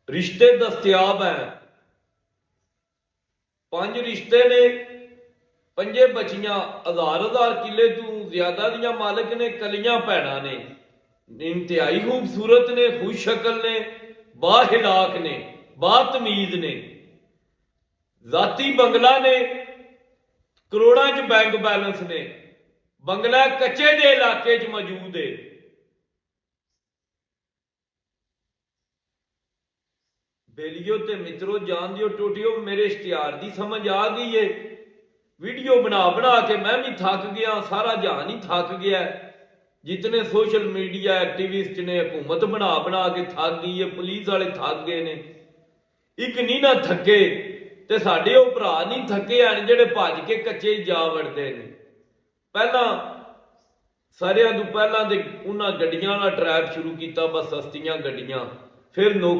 रिश्ते दस्तयाब हैं। 5 रिश्ते ने, 5 बचियां, हजार किले तू ज्यादा दियां मालिक ने, कलियां भैणां ने, इंतहाई खूबसूरत ने, खुश शक्ल ने, बाहिलाक ने, बातमीज ने, जाती बंगला ने, करोड़ां च बैंक बैलेंस ने, बंगला कच्चे दे इलाके च मौजूद है। बेलियो ते मित्रों, जान दियो टोटियो, मेरे इश्तिहार दी समझ आ गई है। वीडियो बना बना के मैं भी थक गया, सारा जहान ही थक गया। जितने सोशल मीडिया एक्टिविस्ट ने, हुकूमत बना बना के थक गई है, पुलिस वाले थक गए ने। एक नहीं ना थके ते साडे ओ भरा नहीं थके हैं जेडे भज के कच्चे जा वड़ते ने। पहला सारियां तो पहला ते उन्हां गड्डियां वाला ट्रैप शुरू किया, बस सस्तियां गड्डियां, फिर